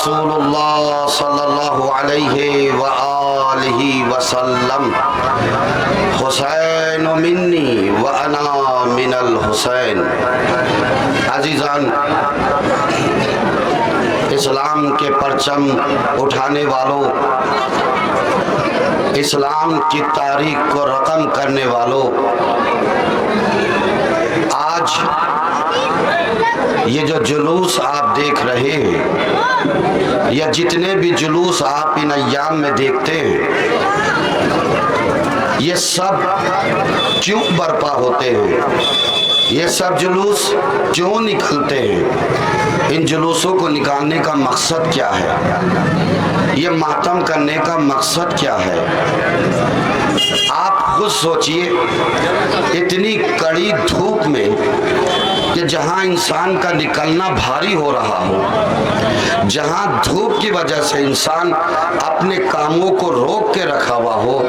रसूलुल्लाह सल्लल्लाहु अलैहि व आलिहि वसल्लम हुसैन मिन्नी व अना मिनल हुसैन। अजीजान, इस्लाम के परचम उठाने वालों, इस्लाम की तारीख को रकम करने वालों, आज ये जो जुलूस आप देख रहे हैं या जितने भी जुलूस आप इन अय्याम में देखते हैं, ये सब क्यों बर्पा होते हैं? ये सब जुलूस क्यों निकलते हैं? इन जुलूसों को निकालने का मकसद क्या है? ये मातम करने का मकसद क्या है? आप खुद सोचिए, इतनी कड़ी धूप में कि जहां इंसान का निकलना भारी हो रहा हो, जहां धूप की वजह से इंसान अपने कामों को रोक के रखा हुआ हो,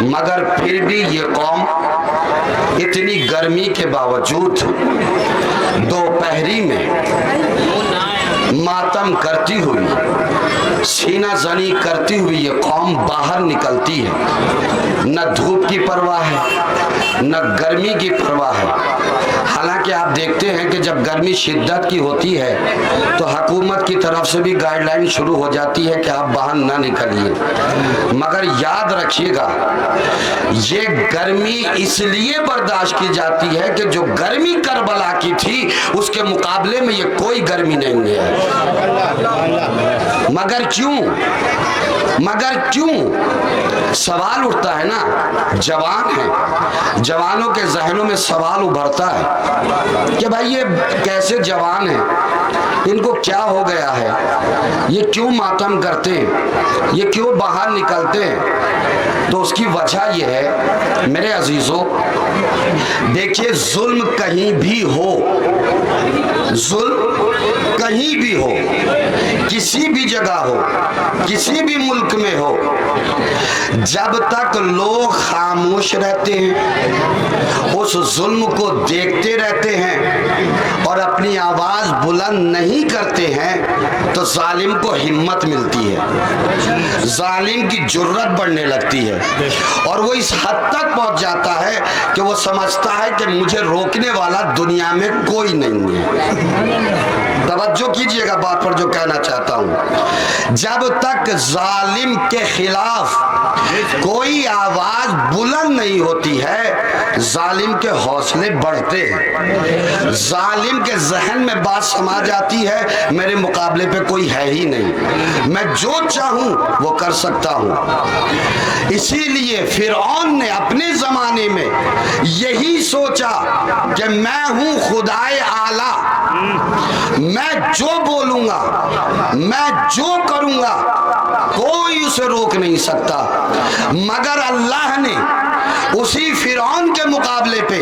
मगर फिर भी ये कौम इतनी गर्मी के बावजूद दोपहरी में मातम करती हुई, सीना जनी करती हुई ये कौम बाहर निकलती है। न धूप की परवाह है, न गर्मी की परवाह है। हालांकि आप देखते हैं कि जब गर्मी शिद्दत की होती है तो हुकूमत की तरफ से भी गाइडलाइन शुरू हो जाती है कि आप बाहर ना निकलिए, मगर याद रखिएगा, ये गर्मी इसलिए बर्दाश्त की जाती है कि जो गर्मी करबला की थी उसके मुकाबले में ये कोई गर्मी नहीं है। मगर क्यों? मगर क्यों? सवाल उठता है ना, जवान है, जवानों के जहनों में सवाल उभरता है कि भाई ये कैसे जवान है, इनको क्या हो गया है, ये क्यों मातम करते हैं, ये क्यों बाहर निकलते हैं? तो उसकी वजह यह है मेरे अजीजों, देखिए, जुल्म कहीं भी हो, जुल्म कहीं भी हो, किसी भी जगह हो, किसी भी मुल्क में हो, जब तक लोग खामोश रहते हैं, उस जुल्म को देखते रहते हैं और अपनी आवाज बुलंद नहीं करते हैं, तो जालिम को हिम्मत मिलती है, जालिम की जुर्रत बढ़ने लगती है और वो इस हद तक पहुंच जाता है कि वो समझता है कि मुझे रोकने वाला दुनिया में कोई नहीं है। तवज्जो कीजिएगा बात पर जो कहना चाहता हूं, जब तक जालिम के खिलाफ कोई आवाज बुलंद नहीं होती है, जालिम के हौसले बढ़ते हैं, जालिम के जहन में बात समा जाती है, मेरे मुकाबले पे कोई है ही नहीं, मैं जो चाहूं वो कर सकता हूं। इसीलिए फिरौन ने अपने जमाने में यही सोचा कि मैं हूं खुदाए आला, मैं जो बोलूंगा, मैं जो करूंगा, कोई उसे रोक नहीं सकता। मगर अल्लाह ने उसी फिरौन के मुकाबले पे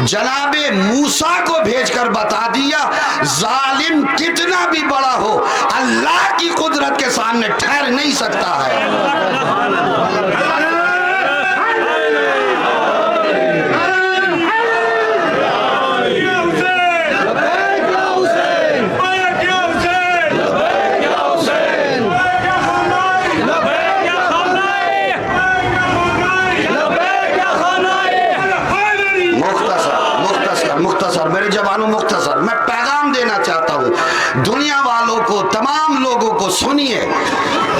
जनाबे मूसा को भेजकर बता दिया, जालिम कितना भी बड़ा हो, अल्लाह की कुदरत के सामने ठहर नहीं सकता है। मेरे जवानों, मुख्तसर मैं पैगाम देना चाहता हूं दुनिया वालों को, तमाम लोगों को, सुनिए,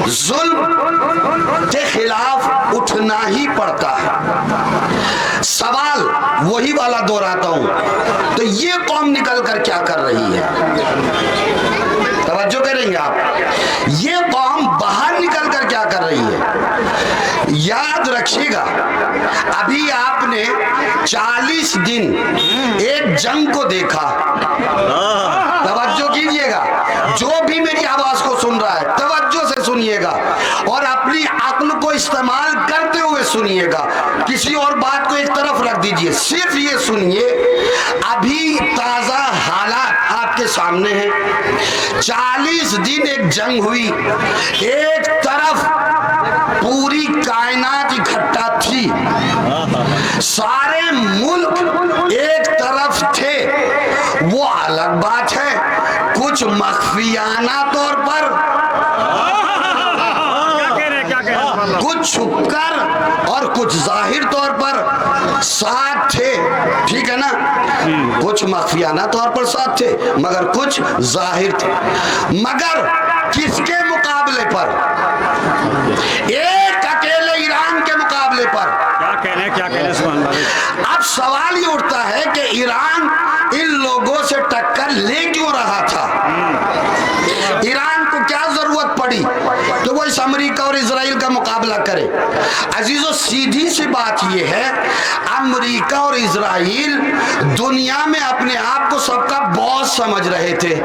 जुल्म के खिलाफ उठना ही पड़ता है। सवाल वही वाला दोहराता हूं, तो ये कौम निकल कर क्या कर रही है? तवज्जो करेंगे आप, ये कौम बाहर निकल कर क्या कर रही है? याद रखिएगा, अभी आपने 40 दिन एक जंग को देखा। तवज्जो कीजिएगा, जो भी मेरी आवाज को सुन रहा है तवज्जो से सुनिएगा और अपनी अक्ल को इस्तेमाल करते हुए सुनिएगा, किसी और बात को एक तरफ रख दीजिए, सिर्फ ये सुनिए। अभी ताजा हालात आपके सामने हैं। 40 दिन एक जंग हुई, एक तरफ पूरी कायनात इकट्ठा थी, सारे मुल्क एक तरफ थे, वो अलग बात है, कुछ मख्फियाना तौर पर कुछ छुपकर और कुछ जाहिर तौर पर साथ थे, ठीक है ना। कुछ मखफियाना तौर पर साथ थे मगर कुछ जाहिर थे। मगर किसके मुकाबले पर? एक अकेले ईरान के मुकाबले पर। क्या कहने सुभान अल्लाह। अब सवाल ये उठता है कि ईरान इन लोगों से टक्कर ले क्यों रहा था? ईरान को क्या जरूरत पड़ी कि वो इस अमेरिका और इजराइल का मुकाबला करे? अजीजों, सीधी सी बात ये है, अमेरिका और इजराइल दुनिया में अपने आप को सबका बॉस समझ रहे थे।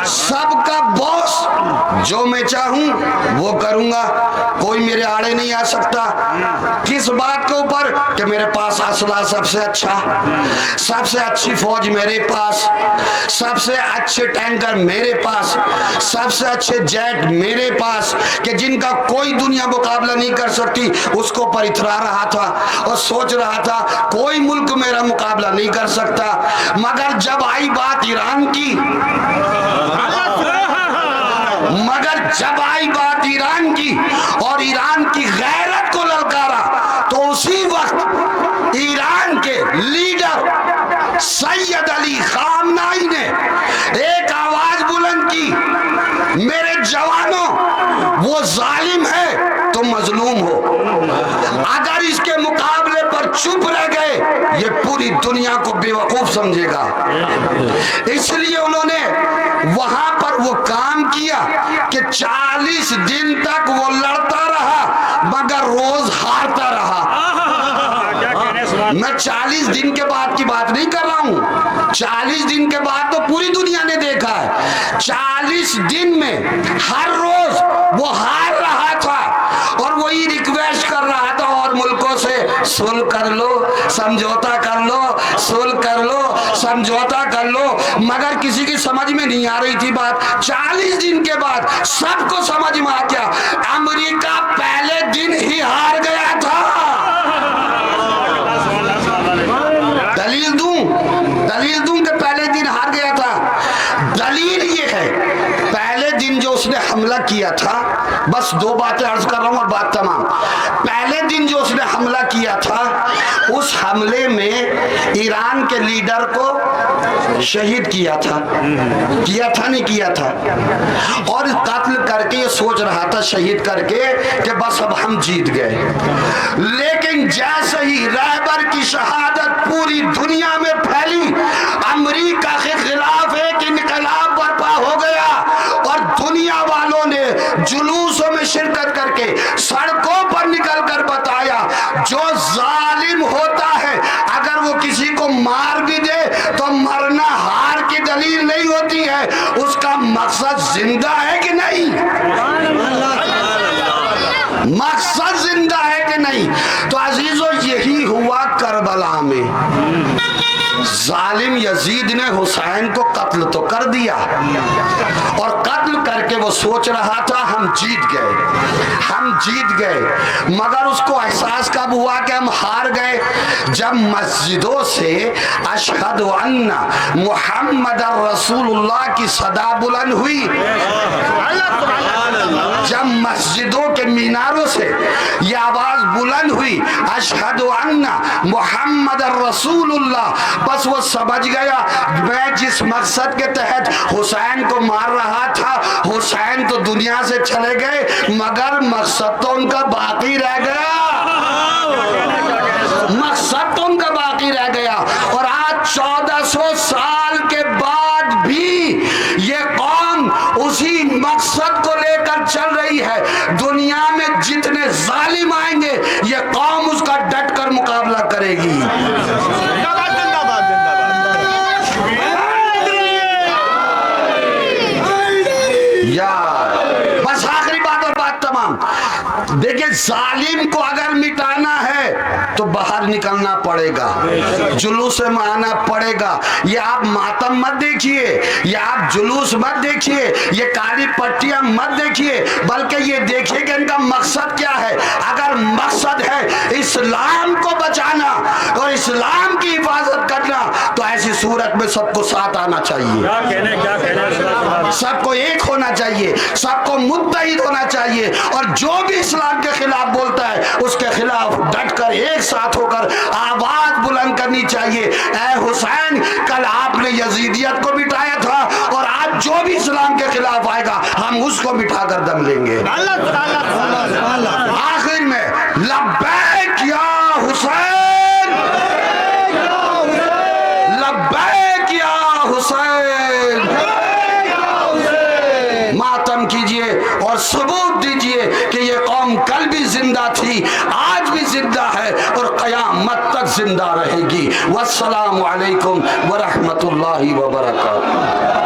सबका बॉस, जो मैं चाहूं वो करूंगा, कोई मेरे आड़े नहीं आ सकता। किस बात के ऊपर? कि मेरे पास असला सबसे अच्छा, सबसे अच्छी फौज मेरे पास, सबसे अच्छे टैंकर मेरे पास, सबसे अच्छे जेट मेरे पास, कि जिनका कोई दुनिया मुकाबला नहीं कर सकती। उसको पर इतरा रहा था और सोच रहा था कोई मुल्क मेरा मुकाबला नहीं कर सकता। मगर जब आई बात ईरान की, और ईरान की गैरत को ललकारा, तो उसी वक्त ईरान के लीडर सैयद अली खामनाई ने एक आवाज बुलंद की, मेरे जवानों, वो जालिम है, तुम मजलूम हो। अगर इसके मुकाबले पर चुप रह गए, ये पूरी दुनिया को बेवकूफ समझेगा। इसलिए उन्होंने वहां पर वो काम किया कि 40 दिन तक वो लड़ता रहा मगर रोज हारता रहा। मैं 40 दिन के बाद की बात नहीं कर रहा हूं, 40 दिन के बाद तो पूरी दुनिया ने देखा है। 40 दिन में हर रोज वो हार रहा था और वही रिक्वेस्ट कर रहा था और मुल्कों से सुलह कर लो, समझौता कर लो, सुलह कर लो, समझौता कर लो, मगर किसी की समझ में नहीं आ रही थी बात। 40 दिन के बाद सबको समझ में आ गया, अमेरिका पहले दिन ही हार गया था। दलील दूं कि पहले दिन हार गया था। दलील ये है, पहले दिन जो उसने हमला किया था, बस दो बातें अर्ज कर रहा हूं और बात तमाम। पहले दिन जो उसने हमला किया था, उस हमले में ईरान के लीडर को शहीद किया था नहीं किया था, और कत्ल करके ये सोच रहा था शहीद करके कि बस अब हम जीत गए। लेकिन जैसे ही रहबर की शहादत पूरी दुनिया में फैली, अमेरिका के खिलाफ एक इनकलाब बर्पा हो गया और दुनिया वालों ने जुलूसों में शिरकत करके सड़कों पर निकलकर बताया, जो जालिम होता है अगर वो किसी को मार भी दे तो मरना हार की दलील नहीं होती है, उसका मकसद जिंदा है कि नहीं, मकसद जिंदा है कि नहीं। तो अजीजों, यही हुआ करबला में। जालिम यजीद ने हुसैन को कत्ल तो कर दिया, और कत्ल करके वो सोच रहा था हम जीत गए, मगर उसको एहसास कब हुआ कि हम हार गए? जब मस्जिदों से अशहदु अन्ना मुहम्मदर रसूलुल्लाह की सदा बुलंद हुई, जब मस्जिदों के मीनारों से ये आवाज बुलंद हुई, अशहदु अन्ना मुहम्मदर रसूलुल्लाह, बस वो समझ गया मैं जिस मकसद के तहत हुसैन को मार रहा था, हुसैन तो दुनिया से चले गए मगर मकसद तो उनका बाकी रह गया, मकसद तो उनका बाकी रह गया। और आज 1400 साल के बाद भी ये कौम उसी मकसद को लेकर चल रही है। दुनिया में जितने जालिम आएंगे ये कौम उसका डट कर मुकाबला करेगी। बस आखिरी बात और बात तमाम। देखिए जालिम को अगर मिटाना है तो बाहर निकलना पड़ेगा, जुलूस में आना पड़ेगा। ये आप मातम मत देखिए, ये आप जुलूस मत देखिए, ये काली पट्टियां मत देखिए, बल्कि ये देखिए कि इनका मकसद क्या है। अगर मकसद है इस्लाम को बचाना और इस्लाम की हिफाजत करना तो ऐसी सूरत में सबको साथ आना चाहिए, क्या कहने सबको एक होना चाहिए, सबको मुत्तहिद होना चाहिए। और जो भी इस्लाम के खिलाफ बोलता है उसके खिलाफ डटकर एक साथ होकर आवाज बुलंद करनी चाहिए। ऐ हुसैन, कल आपने यजीदियत को मिटाया था और आज जो भी इस्लाम के खिलाफ आएगा हम उसको मिटाकर दम लेंगे। आखिर में लब्बैक या हुसैन, लब्बैक या हुसैन, मातम कीजिए और सबूत दीजिए कि ये कौम कल भी जिंदा थी, आज भी जिंदा है और क़यामत तक जिंदा रहेगी। वस्सलामु अलैकुम व रहमतुल्लाहि व बरकातुहू।